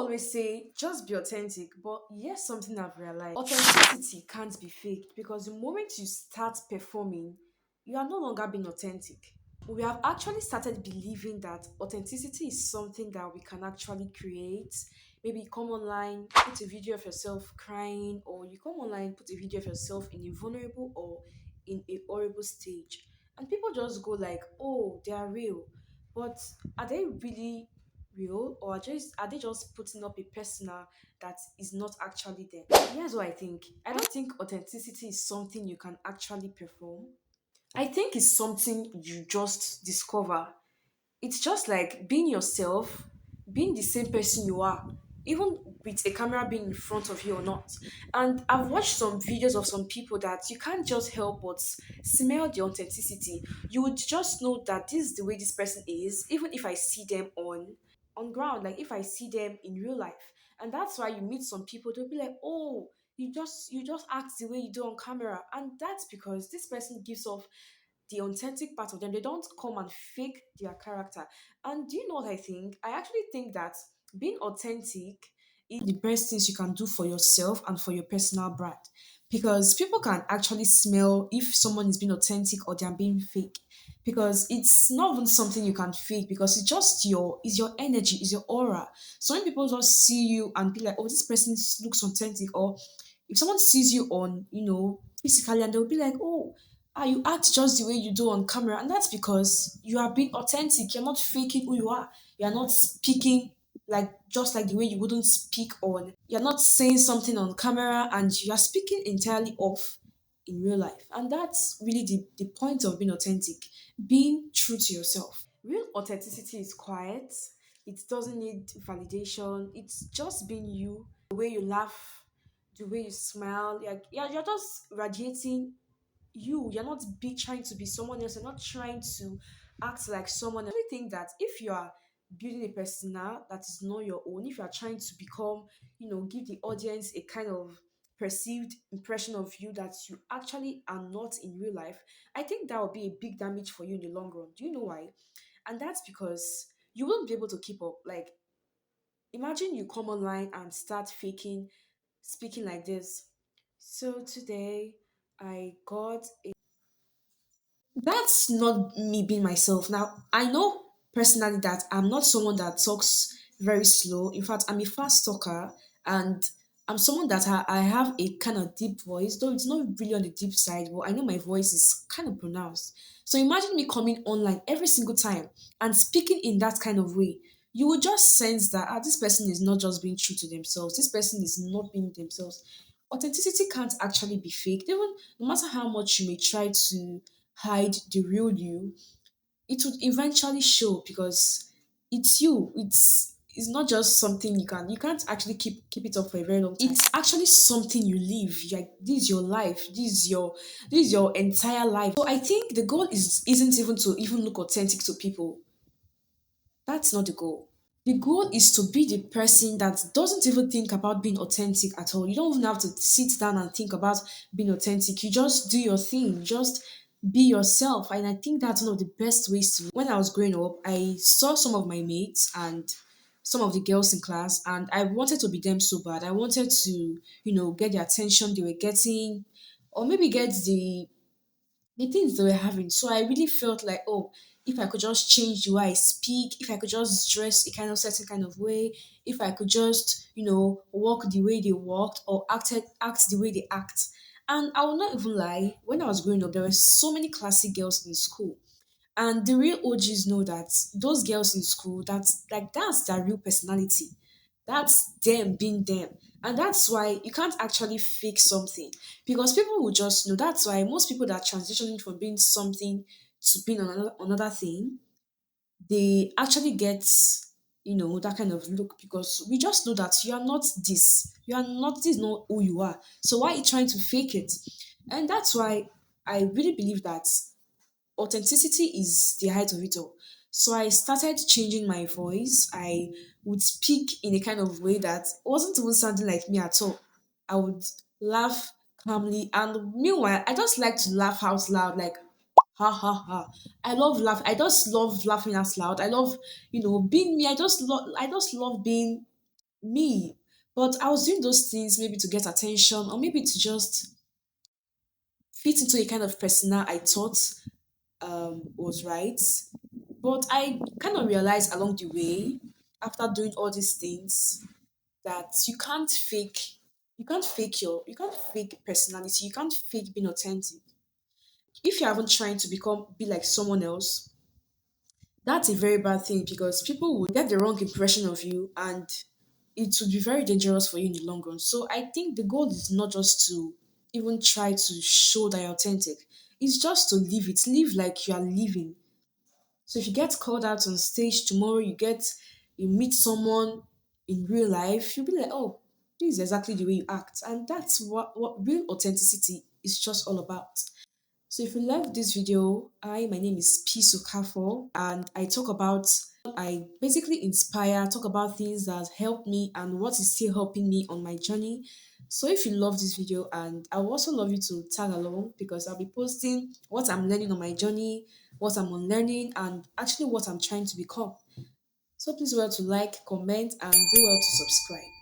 always say just be authentic, but here's something I've realized. Authenticity can't be faked because the moment you start performing, you are no longer being authentic. We have actually started believing that authenticity is something that we can actually create. Maybe you come online, put a video of yourself crying, or you come online, put a video of yourself in a vulnerable or in a horrible stage. And people just go like, oh, they are real. But are they really real, or are they just putting up a persona that is not actually them? Here's what I think. I don't think authenticity is something you can actually perform. I think it's something you just discover. It's just like being yourself, being the same person you are, even with a camera being in front of you or not. And I've watched some videos of some people that you can't just help but smell the authenticity. You would just know that this is the way this person is, even if I see them on ground, like if I see them in real life. And that's why you meet some people, they'll be like, oh, you just act the way you do on camera. And that's because this person gives off the authentic part of them. They don't come and fake their character. And do you know what I think? I actually think that being authentic is the best things you can do for yourself and for your personal brand. Because people can actually smell if someone is being authentic or they're being fake. Because it's not even something you can fake because it's your energy, it's your aura. So when people just see you and be like, oh, this person looks authentic, or if someone sees you on, physically, and they'll be like, oh, you act just the way you do on camera, and that's because you are being authentic. You're not faking who you are. You're not speaking like just like the way you wouldn't speak on. You're not saying something on camera, and you are speaking entirely off in real life. And that's really the point of being authentic, being true to yourself. Real authenticity is quiet. It doesn't need validation. It's just being you, the way you laugh, the way you smile. You're just radiating you're not be trying to be someone else. You're not trying to act like someone else. I really think that if you are building a persona that is not your own, if you are trying to become, give the audience a kind of perceived impression of you that you actually are not in real life, I think that will be a big damage for you in the long run. Do you know why? And that's because you won't be able to keep up. Like, imagine you come online and start faking speaking like this. So today I got that's not me being myself. Now, I know personally that I'm not someone that talks very slow. In fact, I'm a fast talker, and I'm someone that I have a kind of deep voice, though it's not really on the deep side, but I know my voice is kind of pronounced. So imagine me coming online every single time and speaking in that kind of way. You will just sense that this person is not just being true to themselves. This person is not being themselves. Authenticity can't actually be faked. Even no matter how much you may try to hide the real you, it would eventually show because it's you. It's not just something you can't actually keep it up for a very long time. It's actually something you live. Like, this is your life. This is your entire life. So I think the goal isn't even to even look authentic to people. That's not the goal. The goal is to be the person that doesn't even think about being authentic at all. You don't even have to sit down and think about being authentic. You just do your thing. Just be yourself. And I think that's one of the best ways to. When I was growing up, I saw some of my mates and some of the girls in class, and I wanted to be them so bad. I wanted to, get the attention they were getting, or maybe get the things they were having. So I really felt like, oh, if I could just change the way I speak, if I could just dress a kind of certain kind of way, if I could just, walk the way they walked or act the way they act. And I will not even lie, when I was growing up, there were so many classic girls in school. And the real OGs know that those girls in school, that's their real personality. That's them being them. And that's why you can't actually fake something because people will just know. That's why most people that are transitioning from being something to being another thing, they actually get, that kind of look because we just know that you are not this. You are not this, is not who you are. So why are you trying to fake it? And that's why I really believe that authenticity is the height of it all. So I started changing my voice. I would speak in a kind of way that wasn't even sounding like me at all. I would laugh calmly, and meanwhile, I just like to laugh out loud, like ha ha ha. I love laugh. I just love laughing out loud. I love, being me. I just love being me. But I was doing those things maybe to get attention or maybe to just fit into a kind of persona I thought was right. But I kind of realized along the way, after doing all these things, that you can't fake personality, you can't fake being authentic. If you haven't trying to be like someone else, that's a very bad thing because people will get the wrong impression of you and it would be very dangerous for you in the long run. So I think the goal is not just to even try to show that you're authentic. It's just to live it. Live like you are living. So if you get called out on stage tomorrow, you meet someone in real life, you'll be like, oh, this is exactly the way you act. And that's what real authenticity is just all about. So if you love this video, my name is P Sukafo, and I basically inspire, talk about things that help me and what is still helping me on my journey. So if you love this video, and I would also love you to tag along because I'll be posting what I'm learning on my journey, what I'm unlearning, and actually what I'm trying to become. So please well to like, comment, and do well to subscribe.